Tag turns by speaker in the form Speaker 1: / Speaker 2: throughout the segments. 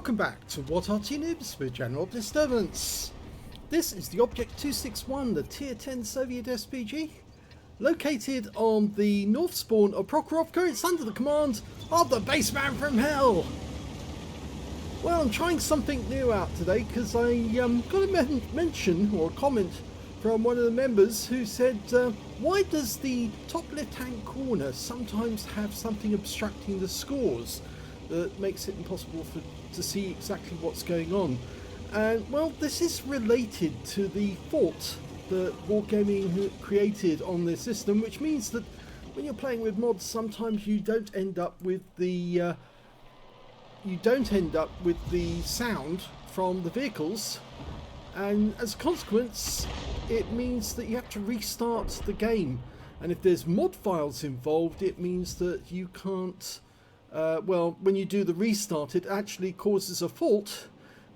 Speaker 1: Welcome back to What Arty Noobs with General Disturbance. This is the Object 261, the Tier 10 Soviet SPG. Located on the north spawn of Prokhorovka, it's under the command of the Bassman from Hell. Well, I'm trying something new out today because I got a mention or a comment from one of the members who said, why does the top left-hand corner sometimes have something obstructing the scores that makes it impossible to see exactly what's going on? And well, this is related to the fault that Wargaming created on their system, which means that when you're playing with mods, sometimes you don't end up with the sound from the vehicles, and as a consequence it means that you have to restart the game. And if there's mod files involved, it means that you can't well, when you do the restart, it actually causes a fault,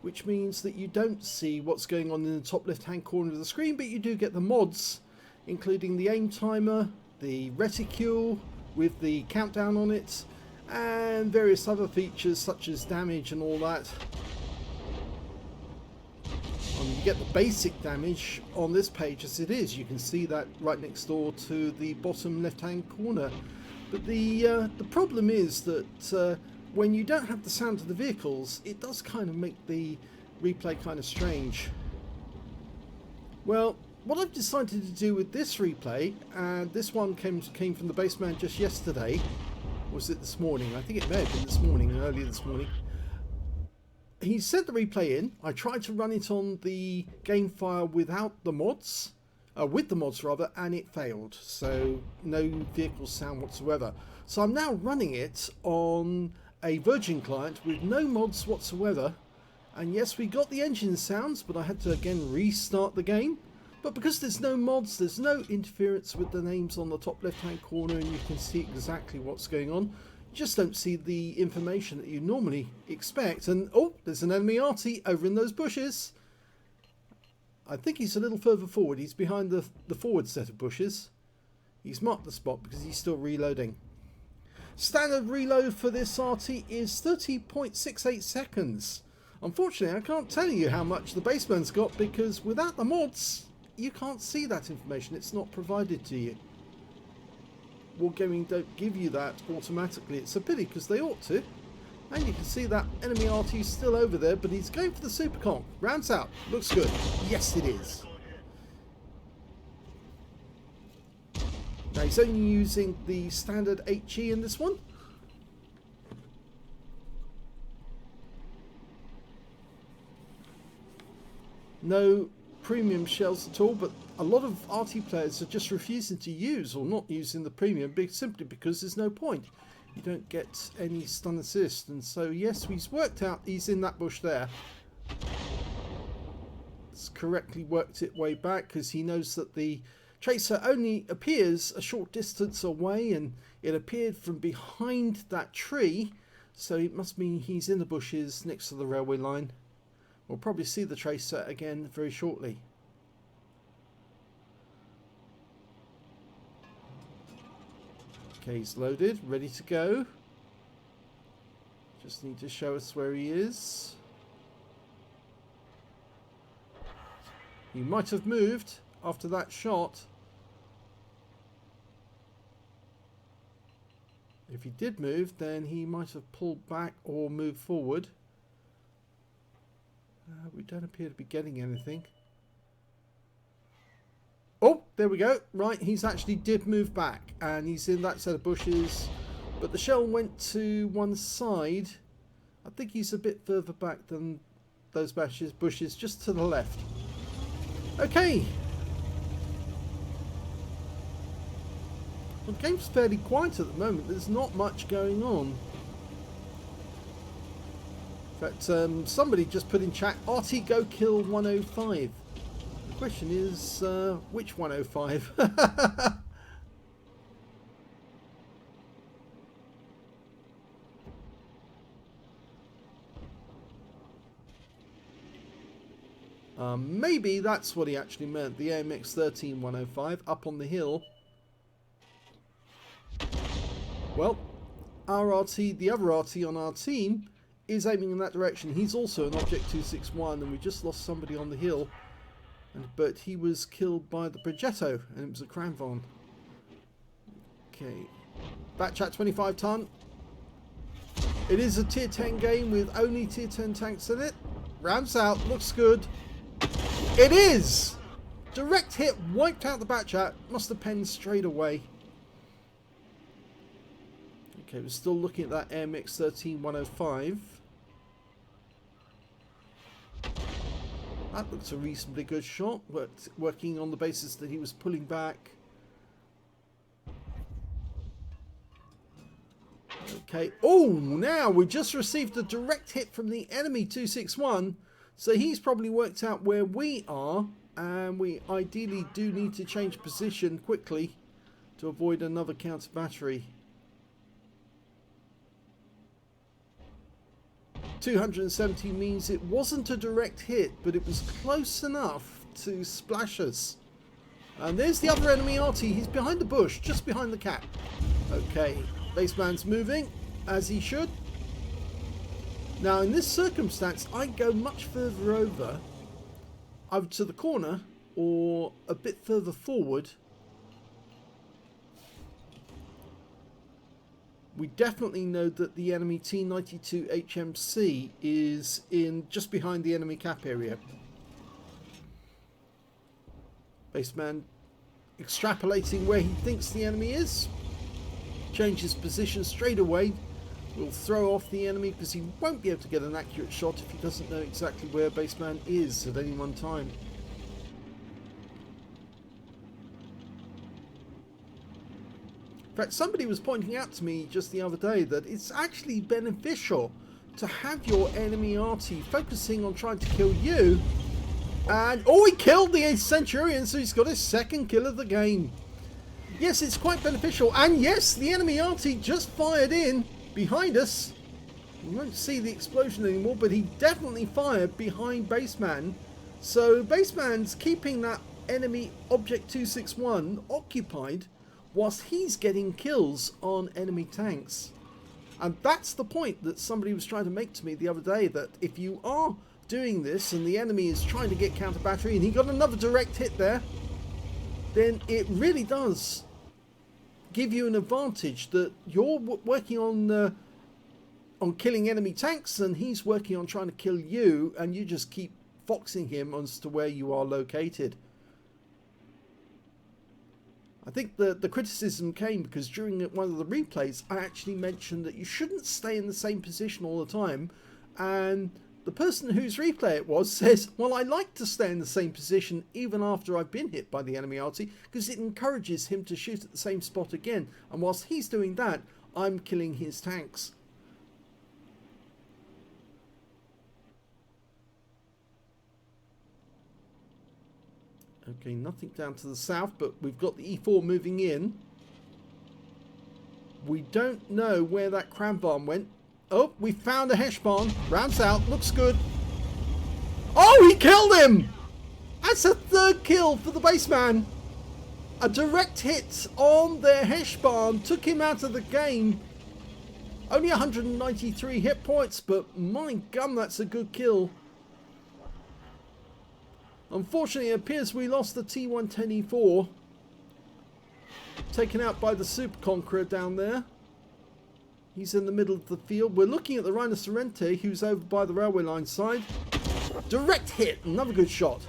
Speaker 1: which means that you don't see what's going on in the top left hand corner of the screen, but you do get the mods, including the aim timer, the reticule with the countdown on it, and various other features such as damage and all that. You get the basic damage on this page as it is. You can see that right next door to the bottom left hand corner. But the problem is that when you don't have the sound of the vehicles, it does kind of make the replay kind of strange. Well, what I've decided to do with this replay, and this one came from the Bassman just yesterday, was it this morning? I think it may have been this morning, earlier this morning. He sent the replay in. I tried to run it on the game file without the mods, with the mods rather, and it failed. So no vehicle sound whatsoever. So I'm now running it on a Virgin client with no mods whatsoever. And yes, we got the engine sounds, but I had to again restart the game. But because there's no mods, there's no interference with the names on the top left hand corner, and you can see exactly what's going on. You just don't see the information that you normally expect. And oh, there's an enemy Arty over in those bushes. I think he's a little further forward. He's behind the forward set of bushes. He's marked the spot because he's still reloading. Standard reload for this Arty is 30.68 seconds. Unfortunately, I can't tell you how much the Bassman's got because without the mods, you can't see that information. It's not provided to you. Wargaming don't give you that automatically. It's a pity because they ought to. And you can see that enemy Arty is still over there, but he's going for the super conk. Rounds out. Looks good. Yes, it is. Now he's only using the standard HE in this one. No premium shells at all, but a lot of Arty players are just refusing to use or not using the premium simply because there's no point. You don't get any stun assist, and so yes, he's worked out he's in that bush there. It's correctly worked it way back because he knows that the tracer only appears a short distance away, and it appeared from behind that tree, so it must mean he's in the bushes next to the railway line. We'll probably see the tracer again very shortly. Okay, he's loaded, ready to go. Just need to show us where he is. He might have moved after that shot. If he did move, then he might have pulled back or moved forward. We don't appear to be getting anything. Oh, there we go. Right, he's actually did move back, and he's in that set of bushes, but the shell went to one side. I think he's a bit further back than those bushes, just to the left. Okay. Well, the game's fairly quiet at the moment. There's not much going on. In fact, somebody just put in chat, Arty go kill 105. The question is, which 105? Maybe that's what he actually meant, the AMX 13105 up on the hill. Well, our Arty, the other Arty on our team, is aiming in that direction. He's also an Object 261, and we just lost somebody on the hill. But he was killed by the Progetto, and it was a Cranvon. Okay. Batchat 25 ton. It is a tier 10 game with only tier 10 tanks in it. Ramps out, looks good. It is! Direct hit, wiped out the Batchat. Must have penned straight away. Okay, we're still looking at that AMX 13105. That looks a reasonably good shot. Working on the basis that he was pulling back. Okay. Oh, now we just received a direct hit from the enemy 261. So he's probably worked out where we are. And we ideally do need to change position quickly to avoid another counter battery. 270 means it wasn't a direct hit, but it was close enough to splash us. And there's the other enemy, Arty. He's behind the bush, just behind the cap. Okay, Bassman's moving, as he should. Now, in this circumstance, I'd go much further over, either to the corner or a bit further forward. We definitely know that the enemy T92 HMC is in just behind the enemy cap area. Bassman extrapolating where he thinks the enemy is. Changes position straight away. Will throw off the enemy because he won't be able to get an accurate shot if he doesn't know exactly where Bassman is at any one time. In fact, somebody was pointing out to me just the other day that it's actually beneficial to have your enemy Arty focusing on trying to kill you. And, oh, he killed the Centurion, so he's got his second kill of the game. Yes, it's quite beneficial. And yes, the enemy Arty just fired in behind us. You won't see the explosion anymore, but he definitely fired behind Bassman. So Bassman's keeping that enemy Object 261 occupied whilst he's getting kills on enemy tanks. And that's the point that somebody was trying to make to me the other day, that if you are doing this and the enemy is trying to get counter battery and he got another direct hit there, then it really does give you an advantage that you're working on killing enemy tanks and he's working on trying to kill you, and you just keep foxing him as to where you are located. I think the criticism came because during one of the replays I actually mentioned that you shouldn't stay in the same position all the time, and the person whose replay it was says, well, I like to stay in the same position even after I've been hit by the enemy Arty because it encourages him to shoot at the same spot again, and whilst he's doing that, I'm killing his tanks. Okay, nothing down to the south, but we've got the E4 moving in. We don't know where that Cranbarn went. Oh, we found a Heshbarn. Rounds out, looks good. Oh, he killed him! That's a third kill for the Bassman. A direct hit on their Heshbarn took him out of the game. Only 193 hit points, but my gum, that's a good kill. Unfortunately, it appears we lost the T110E4. Taken out by the Super Conqueror down there. He's in the middle of the field. We're looking at the Rhinocerente, who's over by the railway line side. Direct hit, another good shot.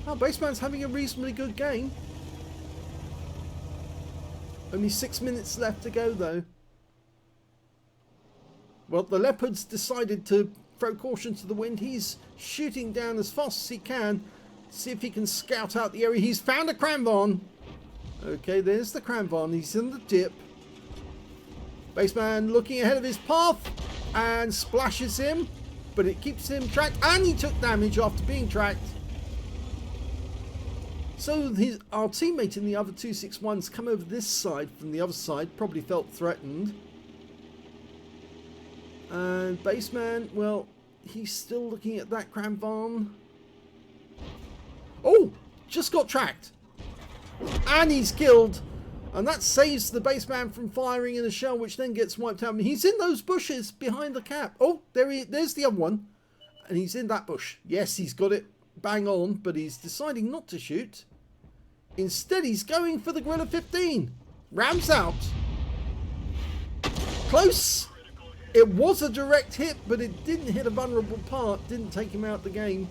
Speaker 1: Oh, Bassman's having a reasonably good game. Only 6 minutes left to go, though. Well, the Leopards decided to throw caution to the wind. He's shooting down as fast as he can. See if he can scout out the area. He's found a Cranvarn. Okay, there's the Cranvarn. He's in the dip. Bassman looking ahead of his path and splashes him, but it keeps him tracked, and he took damage after being tracked. So our teammate in the other 261's come over this side from the other side, probably felt threatened. And Bassman, well, he's still looking at that Cranvarn. Oh, just got tracked. And he's killed. And that saves the baseman from firing in a shell, which then gets wiped out. And he's in those bushes behind the cap. Oh, there's the other one. And he's in that bush. Yes, he's got it bang on, but he's deciding not to shoot. Instead, he's going for the Gorilla 15. Rams out. Close. It was a direct hit, but it didn't hit a vulnerable part. Didn't take him out the game.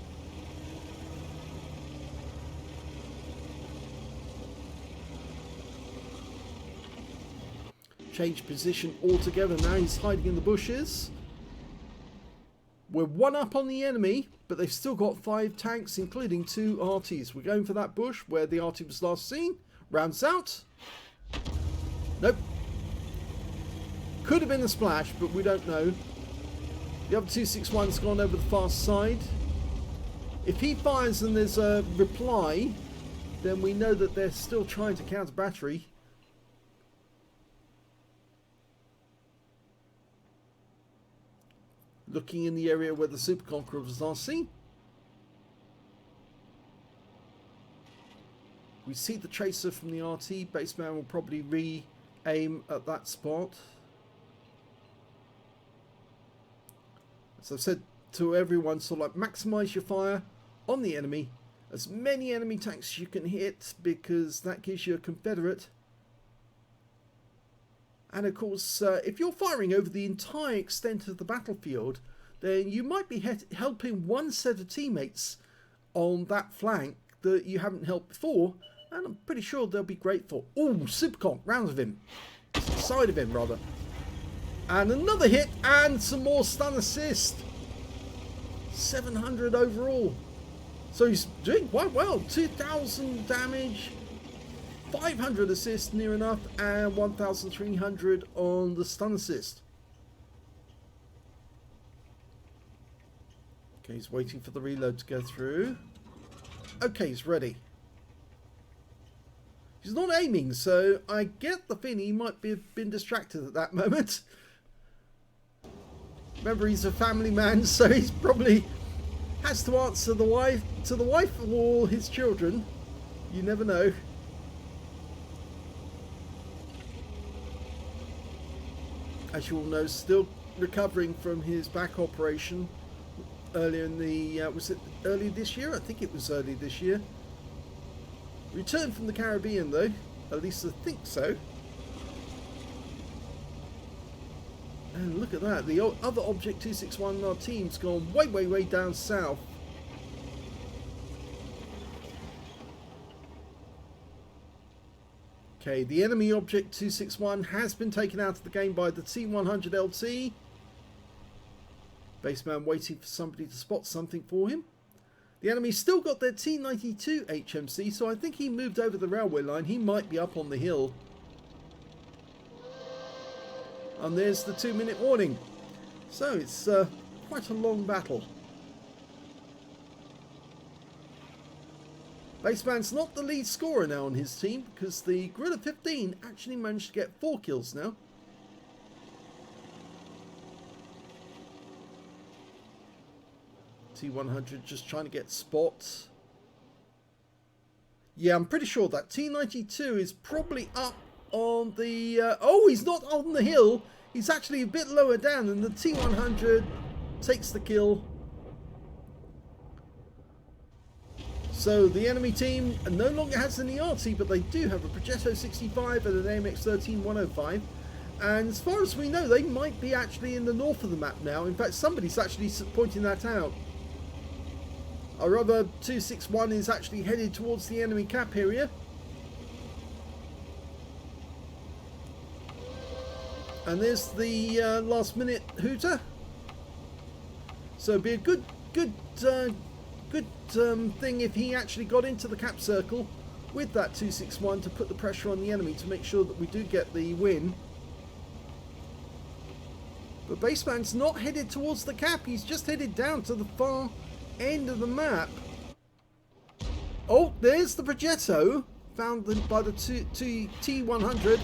Speaker 1: Change position altogether. Now he's hiding in the bushes. We're one up on the enemy, but they've still got 5 tanks, including 2 Artys. We're going for that bush where the Arty was last seen. Rounds out. Nope. Could have been a splash, but we don't know. The other 261's gone over the far side. If he fires and there's a reply, then we know that they're still trying to counter battery. Looking in the area where the Super Conqueror was last seen. We see the tracer from the RT. Baseman will probably re-aim at that spot. As I've said to everyone, sort of like maximize your fire on the enemy. As many enemy tanks as you can hit, because that gives you a Confederate. And of course, if you're firing over the entire extent of the battlefield, then you might be helping one set of teammates on that flank that you haven't helped before, and I'm pretty sure they'll be grateful. Oh, Supercomp, rounds of him. Side of him, rather. And another hit, and some more stun assist. 700 overall. So he's doing quite well. 2,000 damage. 500 assists near enough, and 1,300 on the stun assist. Okay, he's waiting for the reload to go through. Okay, he's ready. He's not aiming, so I get the feeling he might have been distracted at that moment. Remember, he's a family man, so he's probably has to answer the wife or his children. You never know. As you all know, still recovering from his back operation earlier in the... was it early this year? I think it was early this year. Returned from the Caribbean, though. At least I think so. And look at that. The other Object 261 in our team's gone way, way, way down south. Okay, the enemy Object 261 has been taken out of the game by the T100 LT. Baseman waiting for somebody to spot something for him. The enemy's still got their T92 HMC, so I think he moved over the railway line. He might be up on the hill. And there's the 2-minute warning. So it's quite a long battle. Baseman's not the lead scorer now on his team, because the Gorilla 15 actually managed to get 4 kills now. T100 just trying to get spots. Yeah, I'm pretty sure that T92 is probably up on the... oh, he's not on the hill. He's actually a bit lower down, and the T100 takes the kill. So the enemy team no longer has any Arty, but they do have a Progetto 65 and an AMX-13 105. And as far as we know, they might be actually in the north of the map now. In fact, somebody's actually pointing that out. Our other 261 is actually headed towards the enemy cap area. And there's the last minute hooter. So it'd be a good thing if he actually got into the cap circle with that 261 to put the pressure on the enemy to make sure that we do get the win. But Baseman's not headed towards the cap. He's just headed down to the far end of the map. Oh, there's the Progetto found by the T100.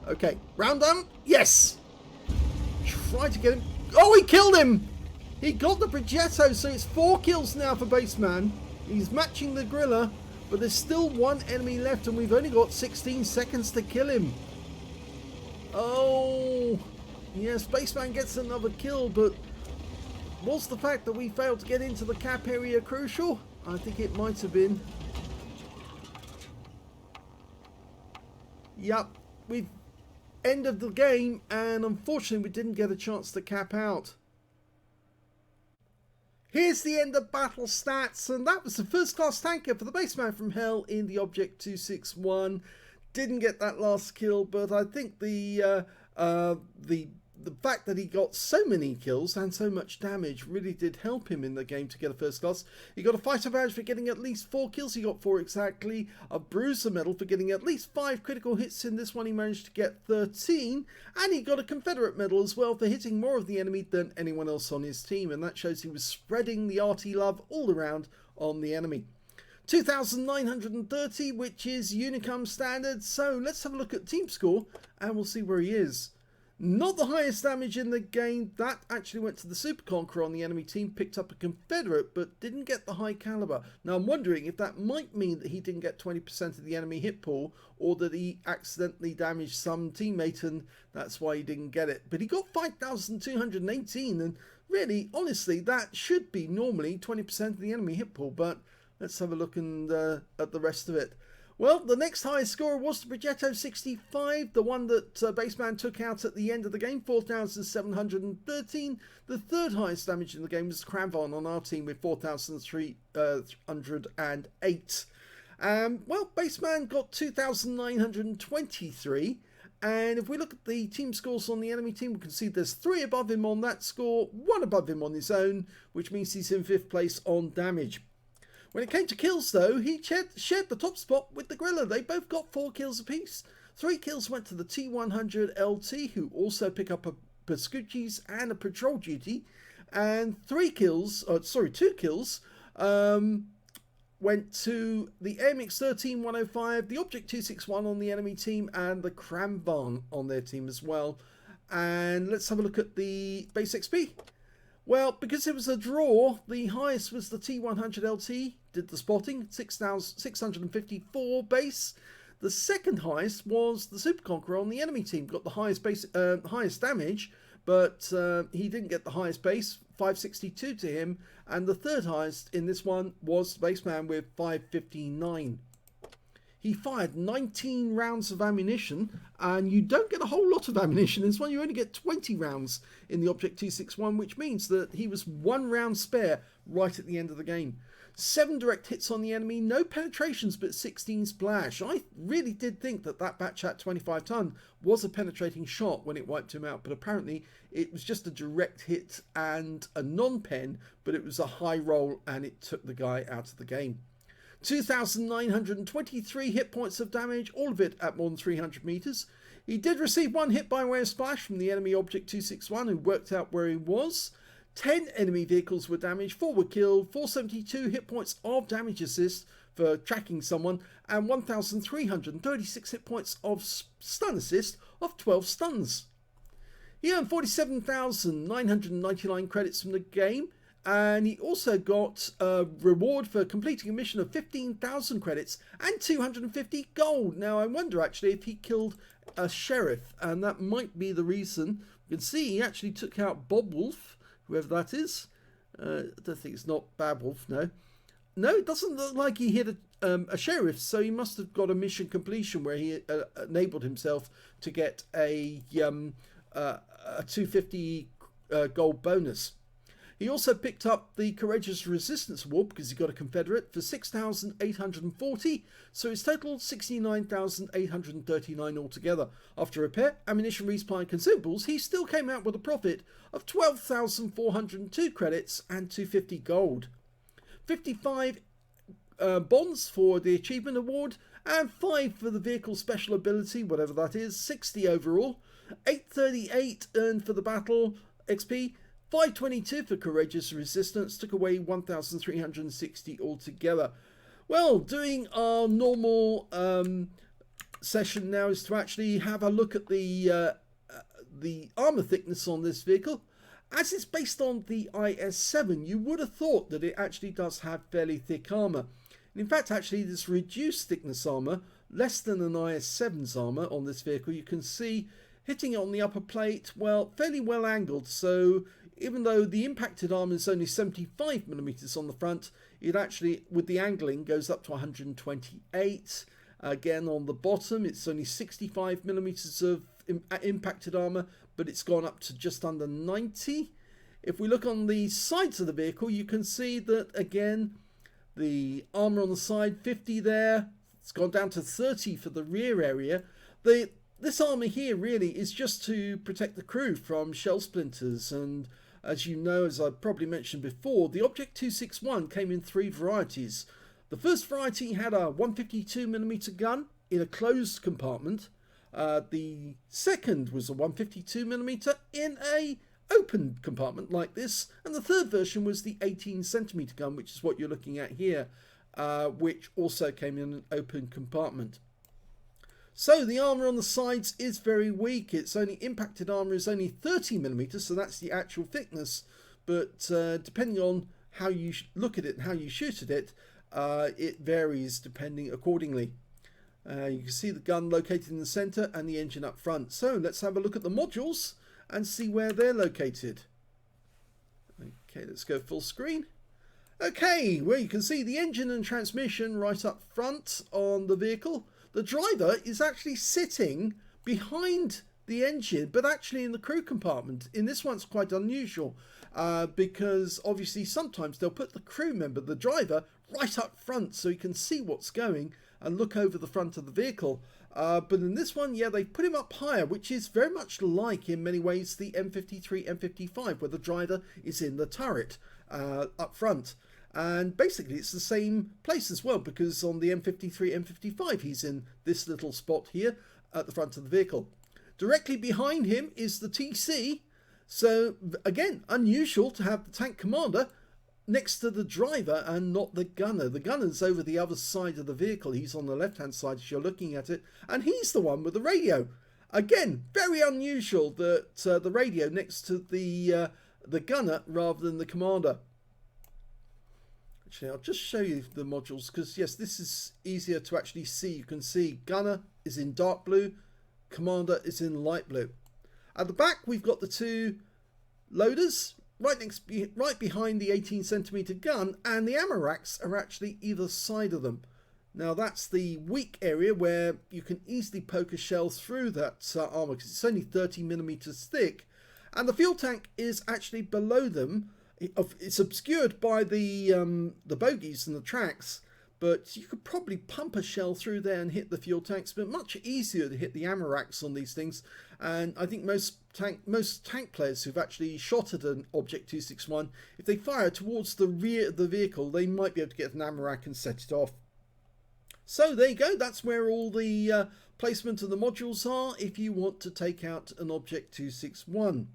Speaker 1: Okay, round down. Yes. Try to get him. Oh, he killed him. He got the Progetto, so it's 4 kills now for Baseman. He's matching the Gorilla, but there's still one enemy left and we've only got 16 seconds to kill him. Oh, yes, Bassman gets another kill, but was the fact that we failed to get into the cap area crucial? I think it might have been. Yep, we've ended the game, and unfortunately we didn't get a chance to cap out. Here's the end of battle stats, and that was the first class tanker for the Bassman from Hell in the Object 261. Didn't get that last kill, but I think the fact that he got so many kills and so much damage really did help him in the game to get a first class. He got a fighter badge for getting at least 4 kills. He got 4 exactly. A bruiser medal for getting at least 5 critical hits. In this one he managed to get 13. And he got a Confederate medal as well for hitting more of the enemy than anyone else on his team. And that shows he was spreading the Arty love all around on the enemy. 2,930, which is Unicum standard. So let's have a look at team score and we'll see where he is. Not the highest damage in the game. That actually went to the Super Conqueror on the enemy team. Picked up a Confederate, but didn't get the high caliber. Now I'm wondering if that might mean that he didn't get 20% of the enemy hit pool, or that he accidentally damaged some teammate and that's why he didn't get it. But he got 5,218, and really, honestly, that should be normally 20% of the enemy hit pool. But let's have a look at the rest of it. Well, the next highest scorer was the Progetto 65, the one that Bassman took out at the end of the game, 4,713. The third highest damage in the game was Cranvan on our team with 4,308. Well, Bassman got 2,923. And if we look at the team scores on the enemy team, we can see there's 3 above him on that score, 1 above him on his own, which means he's in 5th place on damage. When it came to kills, though, he shared the top spot with the Gorilla. They both got 4 kills apiece. 3 kills went to the T100 LT, who also pick up a Pascucci's and a patrol duty. And 2 kills went to the AMX 13105, the Object 261 on the enemy team, and the Cranvan on their team as well. And let's have a look at the base XP. Well, because it was a draw, the highest was the T100 LT, did the spotting, 6,654 base. The second highest was the Super Conqueror on the enemy team, got the highest base, highest damage, but he didn't get the highest base, 562 to him. And the third highest in this one was the Bassman with 559. He fired 19 rounds of ammunition, and you don't get a whole lot of ammunition in this one. You only get 20 rounds in the Object 261, which means that he was 1 round spare right at the end of the game. 7 direct hits on the enemy, no penetrations, but 16 splash. I really did think that that Batchat 25 ton was a penetrating shot when it wiped him out, but apparently it was just a direct hit and a non-pen, but it was a high roll and it took the guy out of the game. 2,923 hit points of damage, all of it at more than 300 meters. He did receive 1 hit by way of splash from the enemy Object 261, who worked out where he was. 10 enemy vehicles were damaged, 4 were killed, 472 hit points of damage assist for tracking someone, and 1,336 hit points of stun assist of 12 stuns. He earned 47,999 credits from the game. And he also got a reward for completing a mission of 15,000 credits and 250 gold. Now, I wonder actually if he killed a sheriff, and that might be the reason. You can see he actually took out Bob Wolf, whoever that is. I don't think it's not Bab Wolf, no. No, it doesn't look like he hit a sheriff, so he must have got a mission completion where he enabled himself to get a 250 gold bonus. He also picked up the Courageous Resistance Award because he got a Confederate for 6,840, so his total 69,839 altogether. After repair, ammunition, resupply and consumables, he still came out with a profit of 12,402 credits and 250 gold. 55 bonds for the Achievement Award and 5 for the Vehicle Special Ability, whatever that is, 60 overall. 838 earned for the Battle XP. 522 for Courageous Resistance, took away 1,360 altogether. Well, doing our normal session now is to actually have a look at the armor thickness on this vehicle. As it's based on the IS-7, you would have thought that it actually does have fairly thick armor. And in fact, actually, this reduced thickness armour, less than an IS-7's armour on this vehicle, you can see hitting it on the upper plate, well, fairly well angled. So even though the impacted armour is only 75mm on the front, it actually, with the angling, goes up to 128. Again, on the bottom, it's only 65mm of impacted armour, but it's gone up to just under 90. If we look on the sides of the vehicle, you can see that, again, the armour on the side, 50 there. It's gone down to 30 for the rear area. This armour here really is just to protect the crew from shell splinters. And as you know, as I probably mentioned before, the Object 261 came in 3 varieties. The first variety had a 152mm gun in a closed compartment. The second was a 152mm in a open compartment like this, and the third version was the 18cm gun, which is what you're looking at here, which also came in an open compartment. So the armour on the sides is very weak. It's only impacted armour is only 30mm, so that's the actual thickness, but depending on how you look at it and how you shoot at it, it varies depending accordingly. You can see the gun located in the centre and the engine up front. So let's have a look at the modules and see where they're located. Okay, let's go full screen. Okay, well, you can see the engine and transmission right up front on the vehicle. The driver is actually sitting behind the engine, but actually in the crew compartment. In this one, it's quite unusual because obviously sometimes they'll put the crew member, the driver, right up front so he can see what's going and look over the front of the vehicle. But in this one, yeah, they put him up higher, which is very much like, in many ways, the M53, M55, where the driver is in the turret up front. And basically, it's the same place as well, because on the M53, M55, he's in this little spot here at the front of the vehicle. Directly behind him is the TC. So, again, unusual to have the tank commander next to the driver and not the gunner. The gunner's over the other side of the vehicle. He's on the left-hand side as you're looking at it, and he's the one with the radio. Again, very unusual that the radio next to the gunner rather than the commander. Actually, I'll just show you the modules because, yes, this is easier to actually see. You can see gunner is in dark blue, commander is in light blue. At the back, we've got the 2 loaders right behind the 18cm gun, and the ammo racks are actually either side of them. Now, that's the weak area where you can easily poke a shell through that armour because it's only 30mm thick, and the fuel tank is actually below them. It's obscured by the bogies and the tracks, but you could probably pump a shell through there and hit the fuel tanks, but much easier to hit the ammo racks on these things. And I think most tank players who've actually shot at an Object 261, if they fire towards the rear of the vehicle, they might be able to get an ammo rack and set it off. So there you go, that's where all the placement of the modules are if you want to take out an Object 261.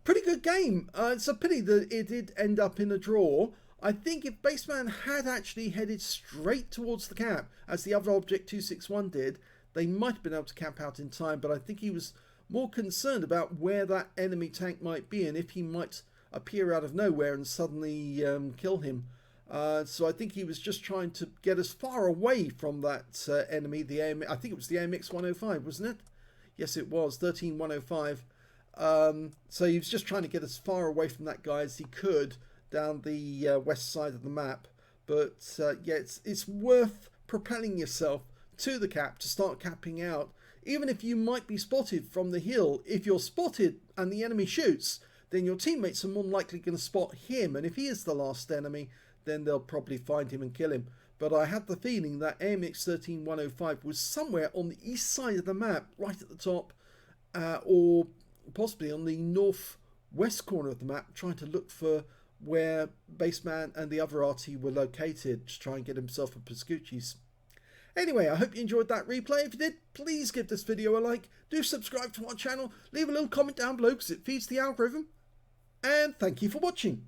Speaker 1: Pretty good game. It's a pity that it did end up in a draw. I think if Bassman had actually headed straight towards the cap, as the other Object 261 did, they might have been able to cap out in time, but I think he was more concerned about where that enemy tank might be and if he might appear out of nowhere and suddenly kill him. So I think he was just trying to get as far away from that enemy, I think it was the AMX 105, wasn't it? Yes, it was, 13105. So he was just trying to get as far away from that guy as he could down the west side of the map. But yeah, it's worth propelling yourself to the cap to start capping out, even if you might be spotted from the hill. If you're spotted and the enemy shoots, then your teammates are more than likely going to spot him, and if he is the last enemy, then they'll probably find him and kill him. But I had the feeling that AMX 13105 was somewhere on the east side of the map, right at the top, or possibly on the northwest corner of the map, trying to look for where Bassman and the other Arty were located to try and get himself a Pascucci's. Anyway, I hope you enjoyed that replay. If you did, please give this video a like. Do subscribe to our channel. Leave a little comment down below because it feeds the algorithm. And thank you for watching.